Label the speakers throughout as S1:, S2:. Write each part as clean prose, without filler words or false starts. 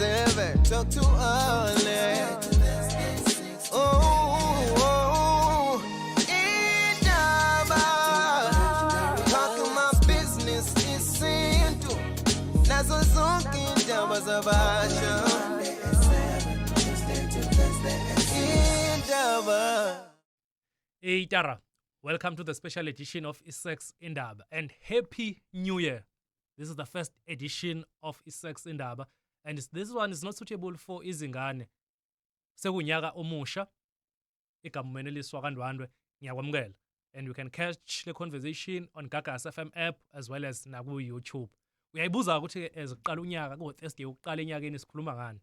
S1: 7, talk too early. Oh, indaba. Talking my business isintu. Nazo zonke indaba zabasha. Indaba.
S2: Hey Tara, welcome to the special edition of Isex Indaba and Happy New Year. This is the first edition of Isex Indaba and this one is not suitable for izingane. Sekunyaka omusha, igama Meneliswa kaNdwandwe ngiyakwamukela. And you can catch the conversation on Gagas FM app as well as na ku YouTube. Uyayibuza ukuthi eziqala unyaka ku Thursday uqala enyakeni sikhuluma ngani?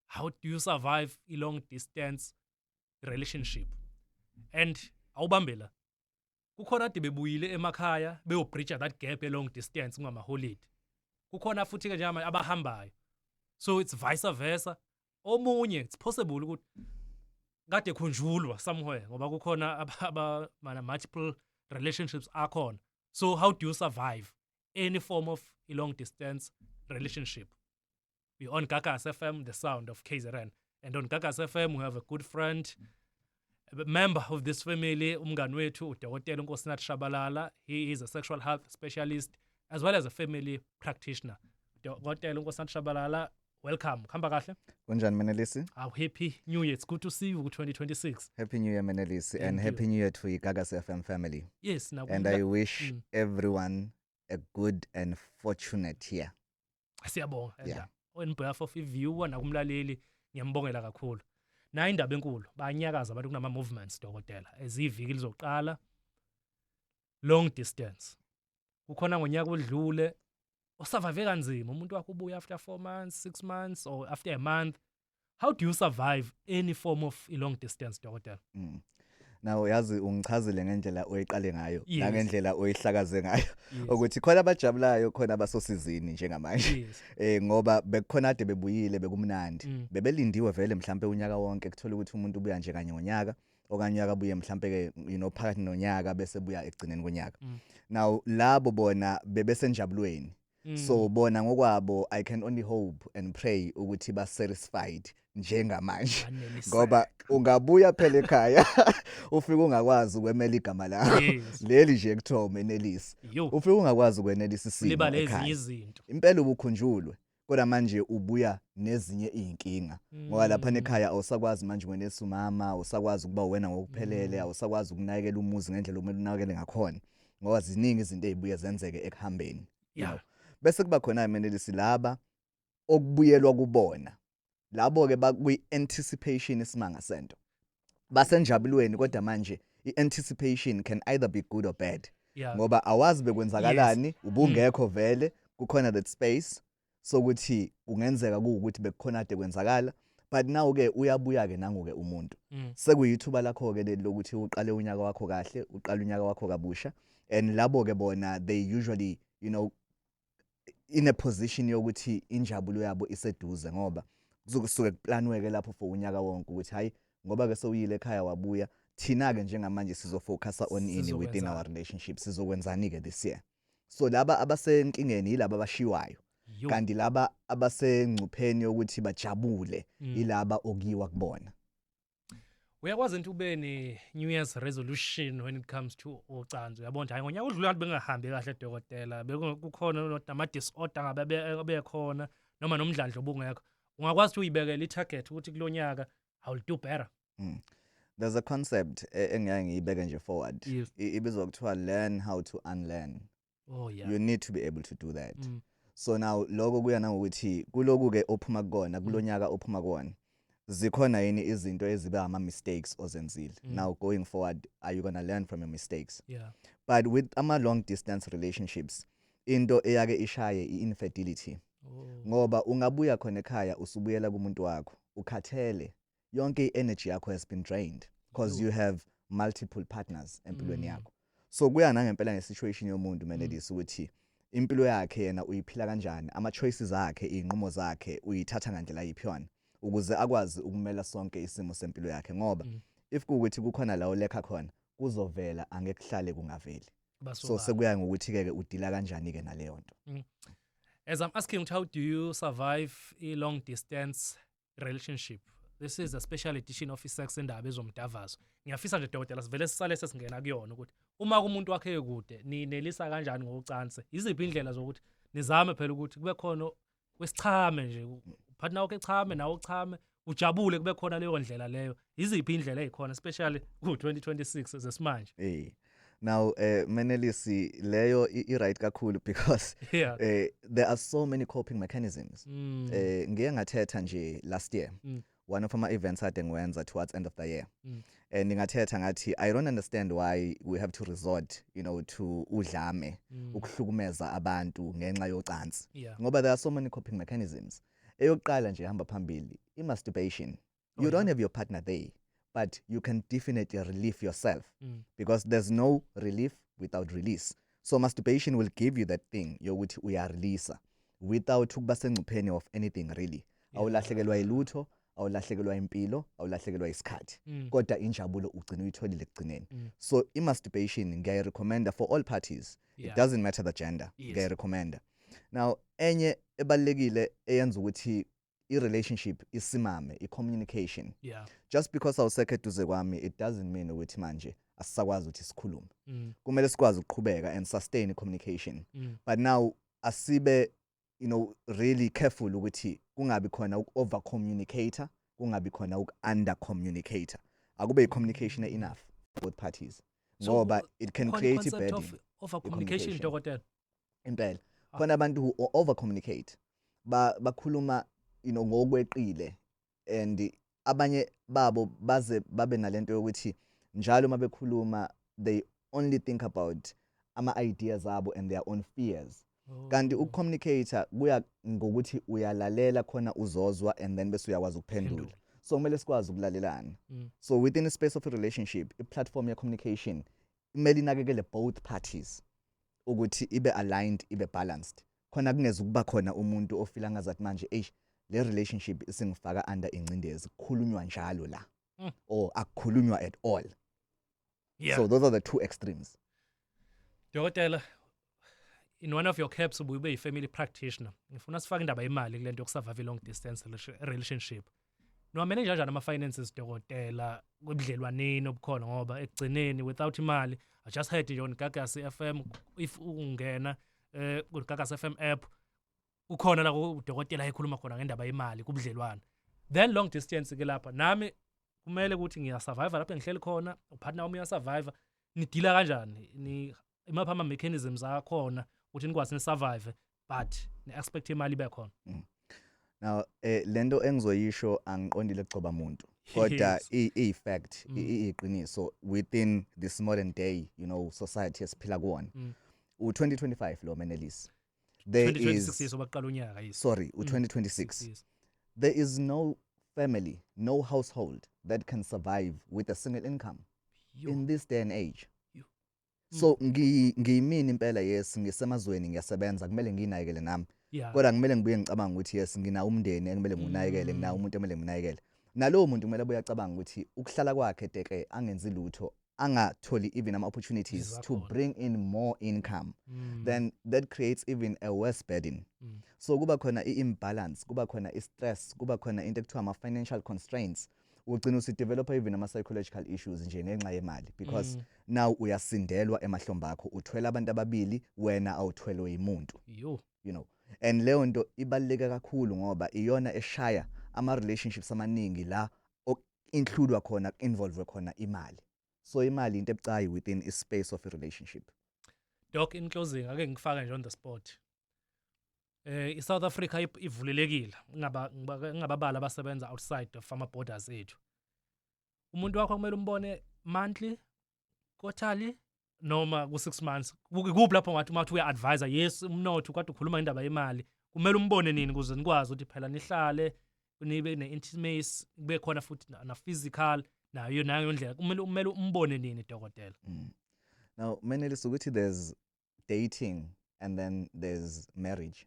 S2: How do you survive a long distance relationship? And awubambela kukhona ade bebuyile emakhaya beyobridge that gap a long distance ngama holiday kukhona futhi ke nje abahambayo, so it's vice versa. Omunye it's possible ukuthi kade khunjulwa somewhere ngoba kukhona mana multiple relationships akhona. So how do you survive any form of a long distance relationship? We on Gagas FM, the sound of KZN, and on Gagas FM we have a good friend, a member of this family, umngani wethu uDokotela uNkosinathi Shabalala. He is a sexual health specialist as well as a family practitioner. Dokotela uNkosinathi Shabalala, welcome. Khamba kahle?
S3: Kunjani Menelisi?
S2: Happy New Year. It's good to see you 2026.
S3: Happy New Year Menelisi, and Happy New Year to Gagas FM family.
S2: Yes,
S3: and I wish everyone a good and fortunate year.
S2: Siyabonga.
S3: Yeah.
S2: On behalf of viewer nakumlaleli ngiyambongela kakhulu. Na indaba enkulu banyakaza abantu kunama movements Dokotela eziviki lizoqala long distance. Kukhona ngonyaka odlule osurvive kanzima umuntu wakho ubuya after 4 months, 6 months or after a month. How do you survive any form of a long distance Dokotela?
S3: Now yazi ungichazile ngendlela oyiqale ngayo
S2: Yes.
S3: ngendlela oyihlakaze ngayo
S2: Yes.
S3: ukuthi khona abajabulayo khona abasosizini njengamanje.
S2: Yes.
S3: Ngoba bekukhona ade bebuyile bekumnandi bebelindiwe vele mhlambe unyaka wonke kuthola ukuthi umuntu ubuya nje kanye ngonyaka okanye unyaka buye mhlambe ke phakathi nonyaka bese buya egcineni konyaka. Now labo bona bebesenjabulweni. So bona ngokwabo I can only hope and pray ukuthi ba satisfied njengamanje ngoba ungabuya phela ekhaya ufike ungakwazi ukwemela igama lakho leli nje kuthiwa Menelisi ufike ungakwazi ukwenelisa isimo
S2: libale ezinye
S3: ekhaya
S2: izinto
S3: impela ubukhunjulwe kodwa manje ubuya nezinye izinkinga ngoba lapha ekhaya awusakwazi manje ukwenelisa umama awusakwazi ukuba wena ngokuphelele awusakwazi ukunakekela umuzi ngendlela okumele unakekele ngakhona ngoba ziningi izinto ezibuye zenzeke ekuhambeni. Bese kuba khona Menelisi laba okubuyelwa kubona labo ke bakuyi anticipation isimanga sento basenjabulweni kodwa manje i-anticipation can either be good or bad ngoba awazi bekwenzakalani ubungekho vele kukhona that space sokuthi kungenzeka ukuthi bekukhona ade kwenzakala but now ke uyabuya ke nangoke umuntu sekuyithuba lakho ke lokuthi uqale unyaka wakho kahle uqale unyaka wakho kabusha and labo ke bona they usually in a position yokuthi injabulo yabo iseduze ngoba kusuke kuplanweke lapho for unyaka wonke ukuthi hayi ngoba ke sewuyile ekhaya wabuya thina ke njengamanje sizofocusa on ini within our relationship sizokwenzani ke this year. So laba abasenkingeni yilaba abashiwayo kanti laba abasengcupheni yokuthi bajabule ilaba okuyiwa kubona.
S2: Uyakwazi into ube ne New Year's resolution when it comes to ucansi uyabona hayi ngonyaka udlula kanti bengahambi kahle Dokotela bekukhona ama disorder ngabe bekhona noma nomdlandlo obungekho ungakwazi ukuthi uyibekele i-target ukuthi kulonyaka I will do better.
S3: There's a concept engiyake ngiyibeke nje forward ibizwa kuthiwa learn how to unlearn. You need to be able to do that. So now lokho kuyana ukuthi kuloku ke ophuma kukona kulonyaka ophuma kuona zikhona yini izinto ezibe ama mistakes ozenzile. Now going forward are you going to learn from your mistakes? But with ama long distance relationships into eyake ishaye i-infidelity ngoba ungabuya khona ekhaya usubuyela kumuntu wakho ukhathele yonke i-energy yakho has been drained because you have multiple partners empilweni yakho. So kuyana ngempela ngesituation yomuntu Menelisi ukuthi impilo yakhe yena uyiphila kanjani ama choices akhe inqumo zakhe uyithatha ngandlela yiphiyona ukuze akwazi ukumela sonke isimo sempilo yakhe ngoba if kuukuthi kukhona la olekha khona kuzovela angekuhlale kungaveli. So sekuya ngokuthi ke udila kanjani ke naleyo nto.
S2: As I'm asking, how do you survive a long distance relationship? This is a special edition of iSex Indaba ezomdavazo. Ngiyafisa nje dokotela sivele sisale sesingena kuyona ukuthi uma kumuntu wakhe ekude ninelisa kanjani ngokucansi. Iziphi indlela zokuthi nizame phela ukuthi kube khona kwesichame nje partner wakhe echame nawe uchame ujabule kube khona leyo ndlela leyo. Iziphi indlela ezikhona especially ku-2026 zesimanje?
S3: Now, Menelisi, leyo right kakhulu because
S2: Yeah.
S3: there are so many coping mechanisms. Ngiye ngathetha nje last year. One of my events ade ngiwenza towards end of the year. And ngingathetha ngathi I don't understand why we have to resort, to udlame, ukuhlukumeza abantu ngenxa yocansi.
S2: Yeah.
S3: Ngoba there are so many coping mechanisms. Eyokuqala nje hamba phambili, masturbation. You don't have your partner there, but you can definitely relieve yourself because there's no relief without release. So masturbation will give you that thing yokuthi uyarelease without ukuba sengcupheni of anything really. Awulahlekelwa ilutho, awulahlekelwa impilo, awulahlekelwa isikhathi. Kodwa injabulo ugcina uyitholile ekugcineni. So masturbation ngiyayirecommenda for all parties.
S2: Yeah.
S3: It doesn't matter the gender. Ngiyayirecommenda. Now enye ebalekile eyenza ukuthi i-relationship isimame, i-communication.
S2: Yeah.
S3: Just because awusekho eduze kwami it doesn't mean ukuthi manje asisakwazi ukuthi sikhulume. Kumele sikwazi ukuqhubeka and sustain communication. But now asibe really careful ukuthi kungabi khona over communicator, kungabi khona under communicator. Akube i-communication enough for both parties. Ngoba it can create a burden.
S2: Over communication dokotela.
S3: Impela. Khona abantu who over communicate. Bakhuluma ngokweqile and abanye babo baze babe nalento yokuthi njalo mabekhuluma they only think about ama ideas abo and their own fears. Kanti ukucommunicator kuya ngokuthi uyalalela khona uzozwa and then bese uyakwazi ukuphendula. So kumele sikwazi ukulalelana. So within a space of a relationship, a platform ya communication imele inakekele both parties ukuthi ibe aligned, ibe balanced. Khona kuneze ukuba khona umuntu ofila ngazathi manje le relationship isingifaka under ingcindezi kukhulunywa njalo la or akukhulunywa at all.
S2: Yeah.
S3: So those are the two extremes.
S2: Dokotela, in one of your caps ube yi-family practitioner. Ngifuna sifake indaba yemali kulento yokusurvive long distance relationship. Nomene kanjani ama-finances dokotela kubudlelwaneni obukhona ngoba ekugcineni without imali I just heard nje on Gagasi FM if ungena ku Gagasi FM app ukhona la udokotela ekhuluma khona ngendaba yemali kubudlelwana. Then long distance ke lapha nami kumele ukuthi ngiyasurvive lapha ngihleli khona upartner wami uyasurvive nidila kanjani ni imapha ama mechanisms akhona ukuthi nikwazi nisurvive but ne-expect imali ibe khona.
S3: Now lento engizoyisho angiqondile kucoba umuntu kodwa i-fact iqiniso within this modern day society esiphila kuwona u2025 lo Menelisi there
S2: 2026 years obaqala unyaka yisi
S3: sorry u2026 there is no family, no household that can survive with a single income in this day and age. So ngiyimini impela yes ngisemazweni ngiyasebenza kumele nginayekele nami. Kodwa kumele ngibuye ngicabanga ukuthi yes ngina umndeni kumele ngunayekele ngina umuntu kumele ngunayekele. Nalowo muntu kumele uyacabanga ukuthi ukuhlala kwakhe teke angenzi lutho angatholi even ama opportunities to bring in more income. Then that creates even a worse burden. So kuba khona i-imbalance, kuba khona i-stress, kuba khona into ekuthiwa ama-financial constraints. Ugcina usidevelop even ama-psychological issues nje ngenxa yemali because now uyasindelwa emahlombe akho uthwele abantu ababili wena awuthwelwe yimuntu. And leyo nto ibaluleke kakhulu ngoba iyona eshaya ama-relationships amaningi la include khona involve khona imali. So imali into ebucayi within a space of a relationship.
S2: Doc, in closing ake ngifaka nje on the spot. I-South Africa ivulelekile ngababala abasebenza outside of ama borders ethu. Umuntu wakho kumele umbone monthly, quarterly noma ku 6 months. Kuphi lapho ngathi uma uya advisor yes umnotho kade ukhuluma indaba yemali. Kumele umbone nini ukuze nikwazi ukuthi phela nihlale nibe ne-intimacy kube khona futhi na physical nayo ndlela. Kumele umbone nini dokotela?
S3: Now Menelisi ukuthi there's dating and then there's marriage.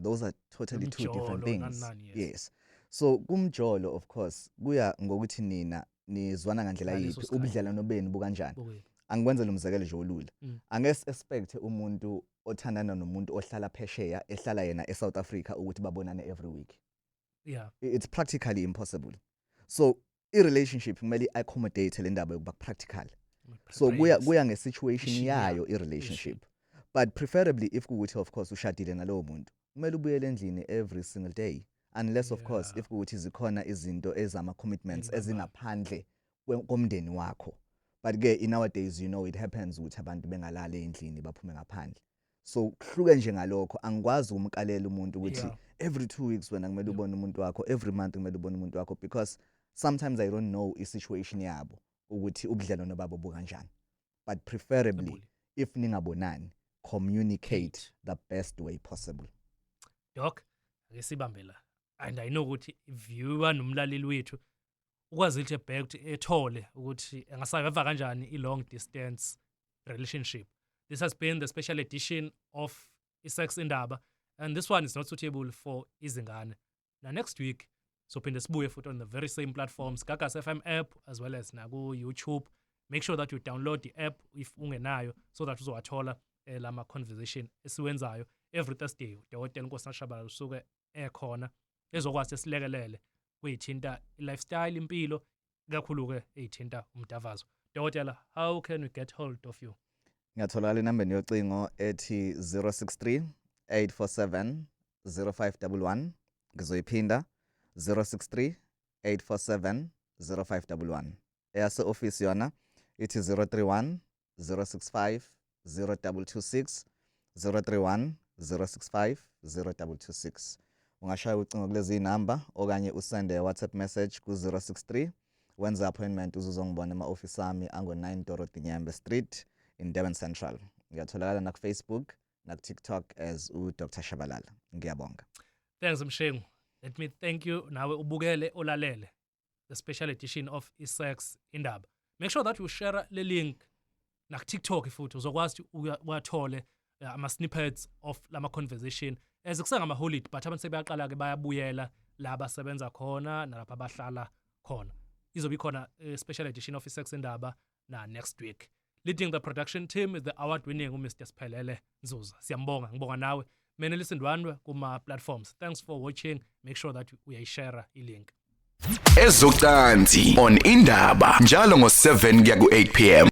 S3: Those are totally two different things. Yes. So kumjolo of course kuya ngokuthi nina nizwana ngandlela yipi ubudlelwano benu bukanjani. angikwenzele umzekelo nje olula
S2: Mm.
S3: angeke expect umuntu othandana nomuntu ohlala phesheya ehlala yena eSouth Africa ukuthi babonane every week.
S2: Yeah.
S3: It's practically impossible. So i-relationship kumele accommodate le ndaba yokuba practical. So kuya nge-situation
S2: Ishi,
S3: yayo i-relationship. But preferably if kuwuthi of course ushadile nalowo muntu kumele ubuyele endlini every single day unless of course if kuwuthi zikhona izinto ezama commitments ezingaphandle komndeni wakho. But ke nowadays you know it happens ukuthi abantu bengalala endlini baphume ngaphandle. So kuhluke nje ngalokho angikwazi ukumkalela umuntu ukuthi every 2 weeks wena kumele ubone umuntu wakho, every month kumele ubone umuntu wakho, because sometimes I don't know i-situation yabo ukuthi ubudlelwano babo bukanjani. But preferably if ningabonani communicate the best way possible.
S2: Doc, ake sibambe la. And I know ukuthi viewer nomlaleli wethu ukwazi ukuthi back ethole ukuthi engasayeva kanjani i-long distance relationship. This has been the special edition of iSex Indaba, and this one is not suitable for izingane. Now next week sophinde sibuye futhi on the very same platforms, Gagas FM app as well as naku YouTube. Make sure that you download the app if ungenayo so that uzowathola lama conversation esiwenzayo every Thursday. Udokotela Nkosana Shabalala usuke ekhona ezokwazi silekelele kuyithinta lifestyle impilo kakhulu ke eyithinta umdavazo. Dokotela, how can we get hold of you?
S3: Ngiyatholakala inamba yocingo ethi 063 847 0511 ngizoyiphinda 063 847 0511 eyase office yona ithi 031 065 0226 031 065 0226. Ungashaya ucingo kulezi inamba okanye usende WhatsApp message ku 063 wenza appointment uzozongibona ema-office ami ango 9 Dorothy Nyambe Street in Durban Central. Ngiyatholakala na Facebook na TikTok as Dr. Shabalala. Ngiyabonga.
S2: Thanks Mshengu. Let me thank you nawe ubukele olalele the special edition of iSex Indaba. Make sure that you share the link na TikTok futhi uzokwazi uwathole ama snippets of lama conversation as kusengama holiday, but abantu sebeyaqala ke bayabuyela la basebenza khona nalapha abahlala khona. Izobe khona special edition of iSex Indaba na next week. Leading the production team is the award-winning Mr. Siphelele Nzuza. Siyambonga, ngibonga nawe. Mina lisindwanwe kuma platforms. Thanks for watching. Make sure that uyayishare i-link.
S4: Ezocansi on Indaba njalo ngo 7 kuya ku 8 p.m.